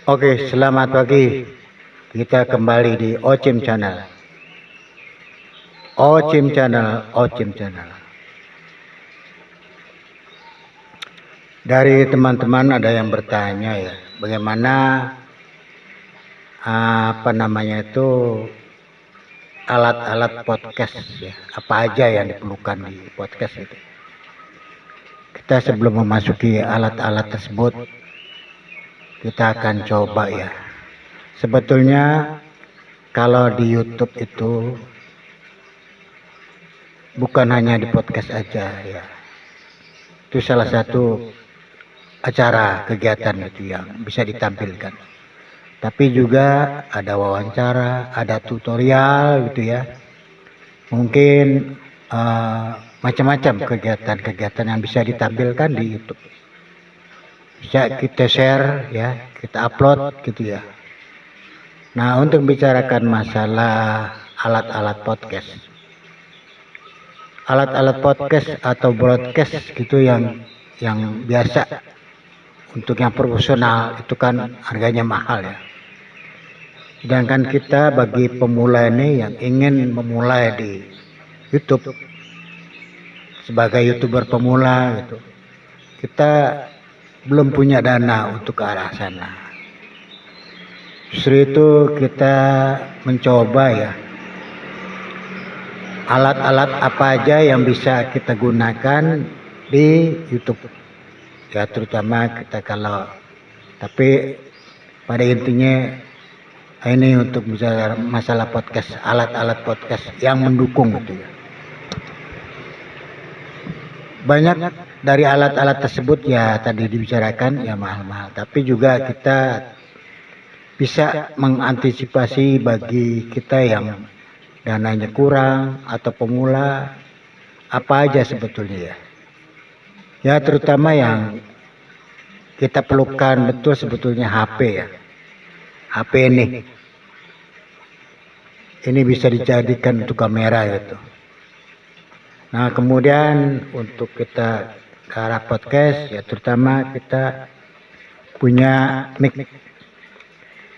Oke, selamat pagi. Kita kembali di Ocim Channel. Ocim Channel, Ocim Channel. Dari teman-teman ada yang bertanya ya, bagaimana alat-alat podcast ya, apa aja yang diperlukan di podcast itu. Kita sebelum memasuki alat-alat tersebut, kita akan coba ya. Sebetulnya kalau di YouTube itu bukan hanya di podcast aja ya. Itu salah satu acara kegiatan itu yang bisa ditampilkan. Tapi juga ada wawancara, ada tutorial gitu ya. Mungkin macam-macam kegiatan-kegiatan yang bisa ditampilkan di YouTube. Bisa kita share ya, kita upload gitu ya. Nah, untuk bicarakan masalah alat-alat podcast. Alat-alat podcast atau broadcast gitu yang biasa untuk yang profesional itu kan harganya mahal ya. Sedangkan kita bagi pemula ini yang ingin memulai di YouTube sebagai YouTuber pemula gitu, kita belum punya dana untuk ke arah sana. Justru itu kita mencoba ya alat-alat apa aja yang bisa kita gunakan di YouTube ya, terutama kita tapi pada intinya ini untuk bicara masalah podcast, alat-alat podcast yang mendukung gitu ya. Banyak dari alat-alat tersebut ya tadi dibicarakan ya mahal-mahal, tapi juga kita bisa mengantisipasi bagi kita yang dananya kurang atau pemula, apa aja sebetulnya ya. Ya terutama yang kita perlukan betul sebetulnya HP ya. HP ini bisa dijadikan untuk kamera gitu. Nah kemudian untuk kita ke arah podcast ya terutama kita punya mic.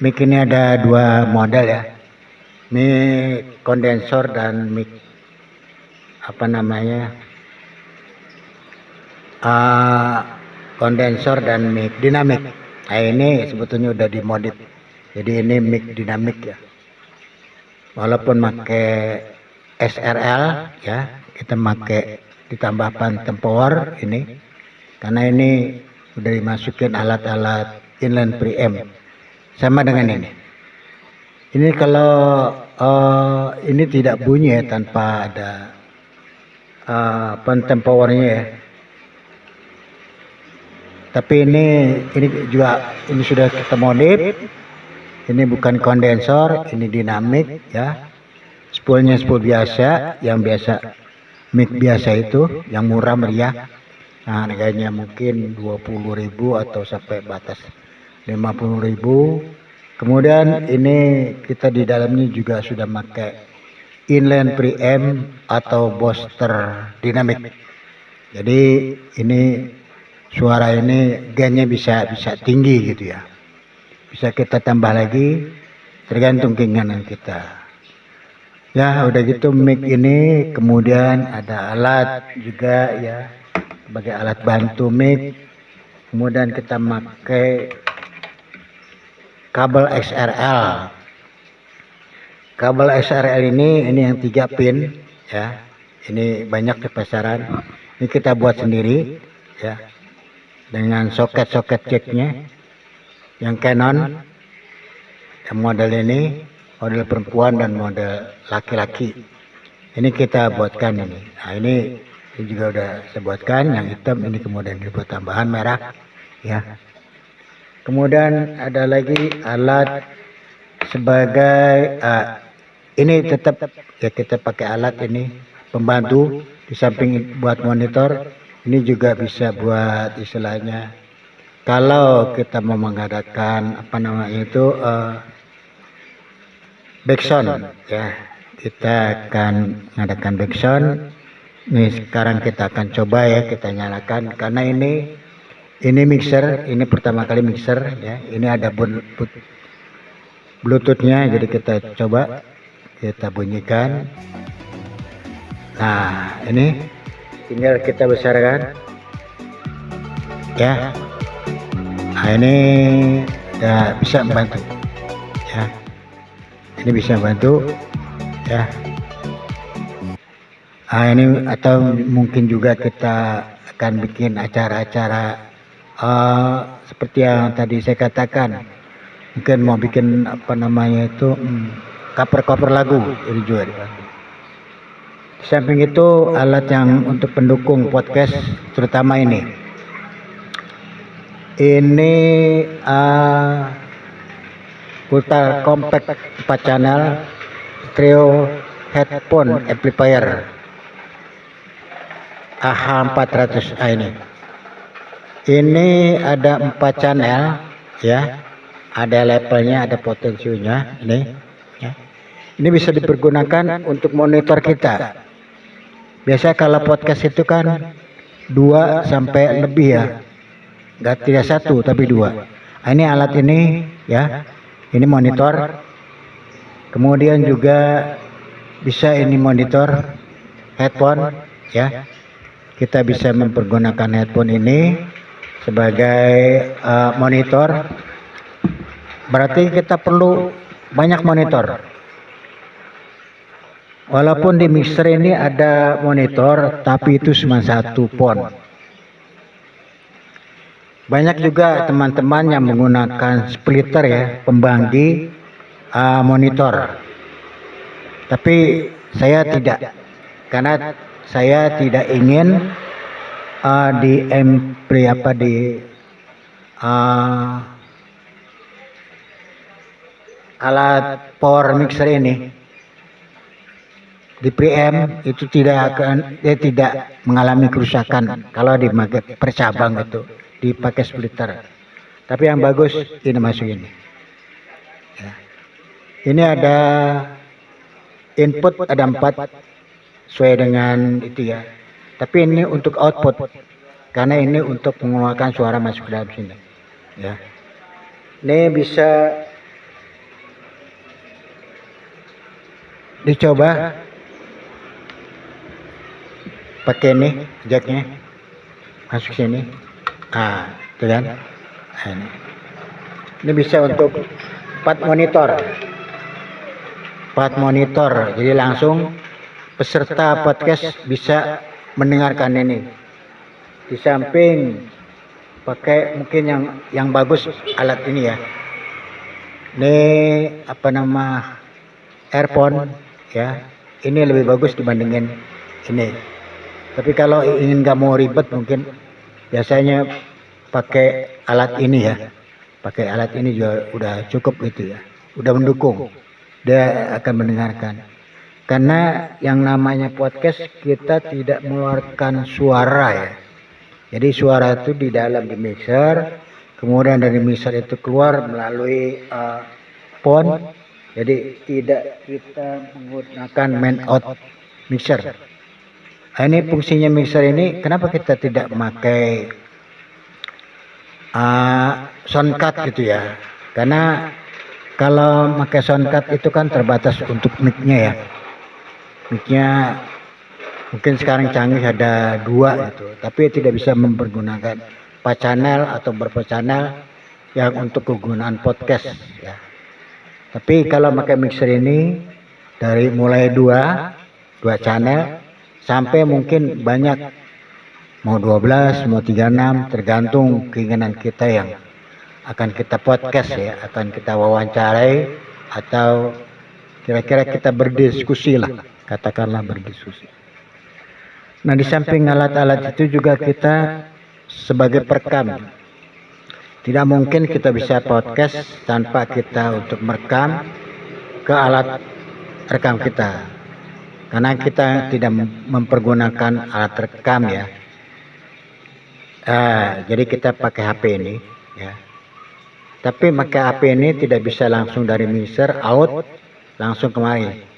Mic ini ada dua model ya. Mic kondensor dan mic kondensor dan mic dinamik. Nah ini sebetulnya udah dimodif. Jadi ini mic dinamik ya. Walaupun pakai SRL ya, kita pakai ditambahkan tempor ini karena ini udah dimasukin alat-alat inline preamp sama dengan ini. Ini kalau ini tidak bunyi ya tanpa ada pentempowernya ya. Tapi ini juga ini sudah kita modif. Ini bukan kondensor, ini dinamik ya. Spoolnya spool biasa, yang biasa mic biasa itu, yang murah meriah. Nah, harganya mungkin 20.000 atau sampai batas 50.000. Kemudian ini kita di dalamnya juga sudah pakai inline preamp atau booster dinamik. Jadi ini suara ini gainnya bisa tinggi gitu ya. Bisa kita tambah lagi tergantung keinginan kita. Ya udah gitu mic ini kemudian ada alat juga ya sebagai alat bantu mic. Kemudian kita pakai kabel XRL. Kabel XRL ini yang 3 pin ya. Ini banyak di pasaran. Ini kita buat sendiri ya. Dengan soket-soket jacknya. Yang Canon, yang model ini, model perempuan dan model laki-laki. Ini kita buatkan ini. Nah ini juga udah saya buatkan. Yang hitam ini kemudian dibuat tambahan merah. Ya. Kemudian ada lagi alat sebagai ini tetap ya kita pakai alat ini pembantu di samping buat monitor. Ini juga bisa buat istilahnya. Kalau kita mau mengadakan backsound ya, kita akan mengadakan backsound. Ini sekarang kita akan coba ya, kita nyalakan karena ini Ini mixer, ini pertama kali mixer ya. Ini ada Bluetoothnya, jadi kita coba kita bunyikan. Nah, ini tinggal kita besarkan ya. Nah, ini ya bisa membantu ya. Ini bisa membantu ya. Nah, ini atau mungkin juga kita akan bikin acara-acara seperti yang tadi saya katakan, mungkin mau bikin apa namanya itu cover lagu, ini juga dibantu. Di samping itu alat yang untuk pendukung podcast terutama ini Ultra Compact 4 channel stereo headphone amplifier AH400A ini ada 4 channel ya, ada levelnya, ada potensinya ini ya. Ini bisa dipergunakan untuk monitor kita. Biasa kalau podcast itu kan 2 sampai lebih ya, tidak 1 tapi 2. Nah, ini alat ini ya, ini monitor, kemudian juga bisa ini monitor headphone ya. Kita bisa mempergunakan headphone ini sebagai monitor. Berarti kita perlu banyak monitor. Walaupun di mixer ini ada monitor, tapi itu cuma 1 pon. Banyak juga teman-teman yang menggunakan splitter ya, pembangkit monitor. Tapi saya tidak, karena saya tidak ingin di alat power mixer ini di preamp itu tidak mengalami kerusakan kalau dipakai percabang itu dipakai splitter. Tapi yang bagus ini masuk ini ya. Ini ada input ada 4 sesuai dengan itu ya. Tapi ini untuk output, karena ini untuk mengeluarkan suara masuk ke dalam sini ya. Ini bisa dicoba pakai ini jacknya masuk sini. Itu kan. Ini bisa untuk 4 monitor, jadi langsung peserta podcast bisa mendengarkan ini. Di samping pakai mungkin yang bagus alat ini ya. Ini earphone ya. Ini lebih bagus dibandingin ini. Tapi kalau ingin nggak mau ribet, mungkin biasanya pakai alat ini ya. Pakai alat ini juga udah cukup gitu ya. Udah mendukung. Dia akan mendengarkan. Karena yang namanya podcast kita tidak mengeluarkan suara ya. Jadi suara itu di dalam di mixer, kemudian dari mixer itu keluar melalui phone. Jadi tidak kita menggunakan main out mixer. Nah, ini fungsinya mixer ini. Kenapa kita tidak memakai soundcard gitu ya? Karena kalau pakai soundcard itu kan terbatas untuk mic-nya ya. Mic-nya mungkin sekarang canggih ada 2 gitu, tapi tidak bisa mempergunakan 4 channel atau berapa channel yang untuk kegunaan podcast ya. Tapi kalau pakai mixer ini dari mulai 2 channel sampai mungkin banyak, mau 12, mau 36, tergantung keinginan kita yang akan kita podcast ya, akan kita wawancarai atau kira-kira kita berdiskusi lah, katakanlah berdiskusi. Nah, di samping alat-alat itu juga kita sebagai perekam. Tidak mungkin kita bisa podcast tanpa kita untuk merekam ke alat rekam kita. Karena kita tidak mempergunakan alat rekam ya. Jadi kita pakai HP ini ya. Tapi pakai HP ini tidak bisa langsung dari mixer out langsung kemari.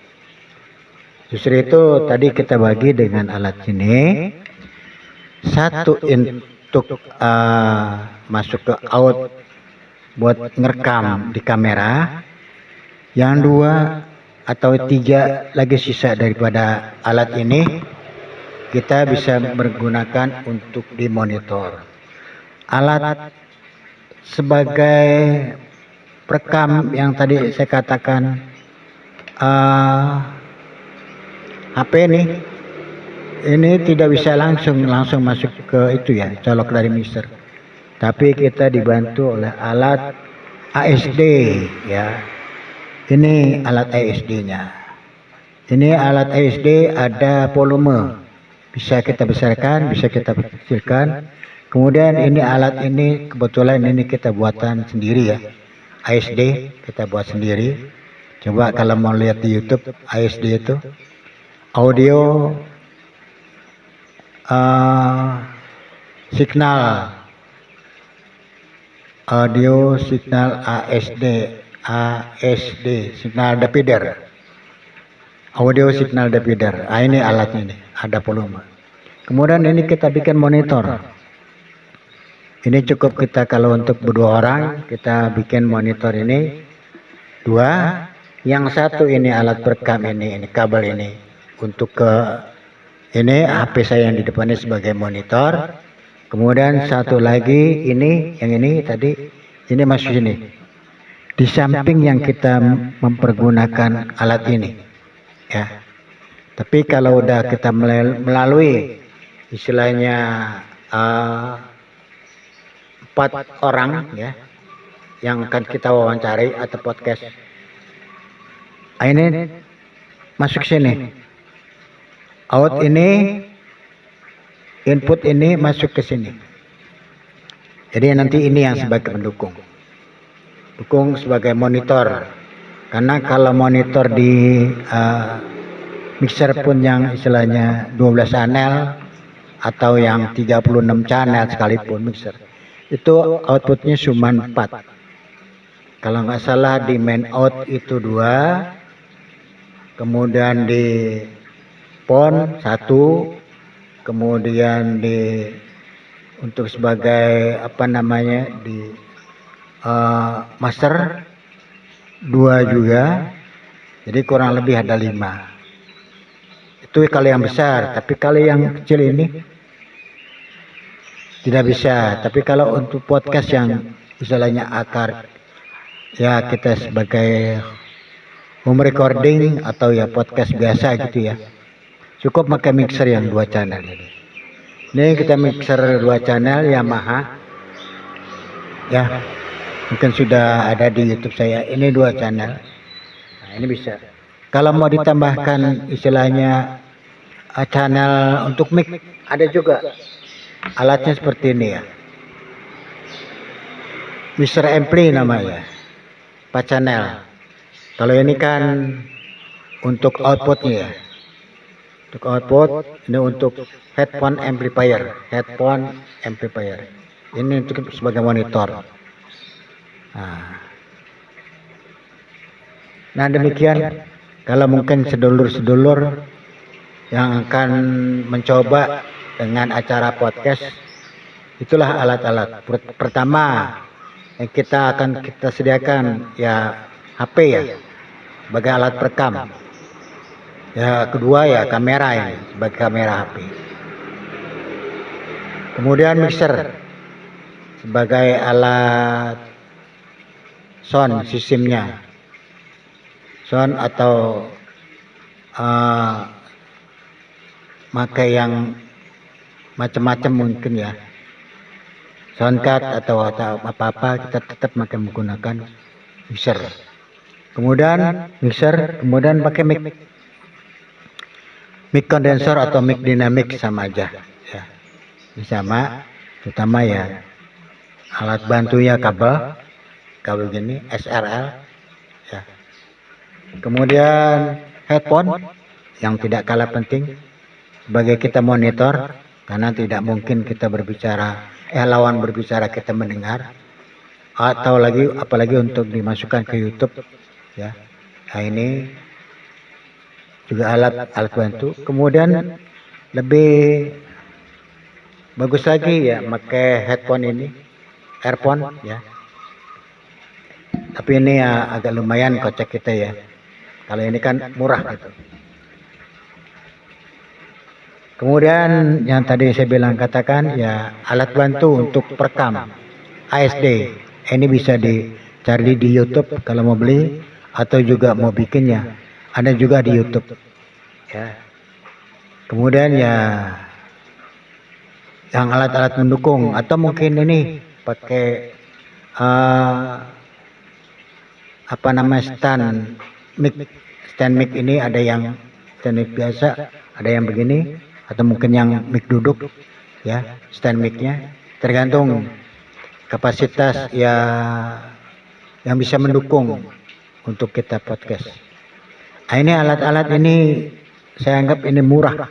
Justru itu tadi kita bagi dengan alat ini. Satu untuk masuk ke out buat ngerekam di kamera. Yang 2 atau 3 lagi sisa daripada alat ini kita bisa menggunakan untuk dimonitor. Alat sebagai perekam yang tadi saya katakan, HP ini tidak bisa langsung masuk ke itu ya, colok dari mixer. Tapi kita dibantu oleh alat ASD ya. Ini alat ASD-nya. Ini alat ASD ada volume. Bisa kita besarkan, bisa kita kecilkan. Kemudian ini alat ini kebetulan ini kita buatan sendiri ya. ASD kita buat sendiri. Coba kalau mau lihat di YouTube ASD itu audio signal ASD signal divider, audio signal divider. Ini alatnya nih, ada volume. Kemudian ini kita bikin monitor. Ini cukup kita kalau untuk berdua orang kita bikin monitor ini 2. Yang satu ini alat perekam ini kabel ini untuk ke ini HP saya yang di depannya sebagai monitor. Kemudian satu lagi ini yang ini tadi ini masuk sini. Di samping yang kita mempergunakan alat ini ya. Tapi kalau udah kita melalui istilahnya 4 orang ya yang akan kita wawancari atau podcast, ini masuk sini, out ini, input ini masuk ke sini. Jadi nanti ini yang sebagai pendukung sebagai monitor. Karena kalau monitor di mixer pun yang istilahnya 12 channel atau yang 36 channel sekalipun mixer, itu outputnya cuma 4. Kalau nggak salah di main out itu 2, kemudian di pon 1, kemudian di untuk sebagai apa namanya di master 2 juga. Jadi kurang lebih ada 5. Itu kalau yang besar. Tapi kalau yang kecil ini tidak bisa. Tapi kalau untuk podcast yang istilahnya akar ya, kita sebagai home recording atau ya podcast biasa gitu ya, cukup pakai mixer yang 2 channel ini. Ini kita mixer 2 channel Yamaha ya, mungkin sudah ada di YouTube saya. Ini 2 channel. Nah, ini bisa. Kalau mau ditambahkan istilahnya channel untuk mic, ada juga alatnya seperti ini ya, mixer ampli namanya, 4 channel. Kalau ini kan untuk outputnya ya, untuk output. Ini untuk headphone amplifier. Ini untuk sebagai monitor. Nah demikian. Kalau mungkin sedulur-sedulur yang akan mencoba dengan acara podcast, itulah alat-alat. Pertama yang kita sediakan ya HP ya, sebagai alat perekam. Ya kedua ya kamera ini, sebagai kamera HP. Kemudian mixer sebagai alat sound sistemnya, sound atau pakai yang macam-macam mungkin ya, soundcard atau apa-apa, kita tetap menggunakan mixer. Kemudian mixer, kemudian pakai mic condenser atau mic dynamic, sama aja ya. Ini sama, terutama ya alat bantunya kabel gini SRL ya. Kemudian headphone yang tidak kalah penting sebagai kita monitor, karena tidak mungkin kita berbicara lawan berbicara kita mendengar, atau apalagi untuk dimasukkan ke YouTube ya. Nah ini juga alat bantu. Kemudian lebih bagus lagi ya pakai headphone ini, earphone ya. Tapi ini ya agak lumayan kocek kita ya. Kalau ini kan murah gitu. Kemudian yang tadi saya bilang katakan ya alat bantu untuk perekam ASD. Ini bisa dicari di YouTube kalau mau beli atau juga mau bikinnya. Ada juga di YouTube. Ya. Kemudian ya yang alat-alat mendukung atau mungkin ini pakai apa namanya stand mic ini ada yang stand mic biasa, ada yang begini atau mungkin yang mic duduk ya stand micnya tergantung kapasitas ya yang bisa mendukung untuk kita podcast. Nah, ini alat-alat ini saya anggap ini murah,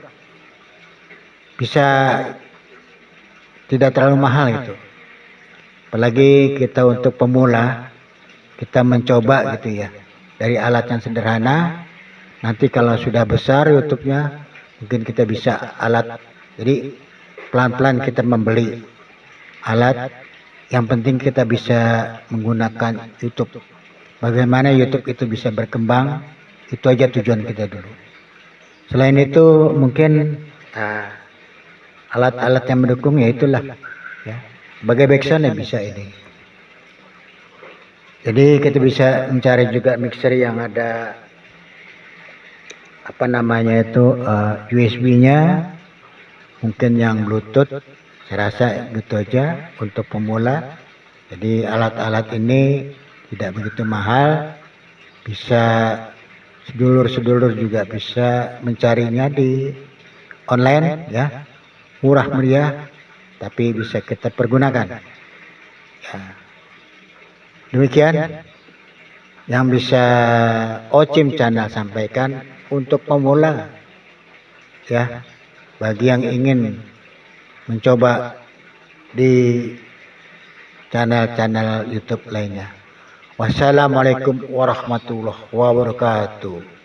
bisa tidak terlalu mahal itu. Apalagi kita untuk pemula, kita mencoba gitu ya dari alat yang sederhana. Nanti kalau sudah besar YouTube-nya, mungkin kita bisa alat. Jadi pelan-pelan kita membeli alat. Yang penting kita bisa menggunakan YouTube. Bagaimana YouTube itu bisa berkembang, itu aja tujuan kita dulu. Selain itu mungkin alat-alat yang mendukung ya itulah ya. Sebagai backsound ya bisa ini. Jadi kita bisa mencari juga mixer yang ada apa namanya itu USB-nya, mungkin yang Bluetooth. Saya rasa gitu aja untuk pemula. Jadi alat-alat ini tidak begitu mahal, bisa sedulur-sedulur juga bisa mencarinya di online ya, murah meriah, tapi bisa kita pergunakan. Ya. Demikian yang bisa Ocim Channel sampaikan untuk pemula ya, bagi yang ingin mencoba di channel-channel YouTube lainnya. Wassalamualaikum warahmatullahi wabarakatuh.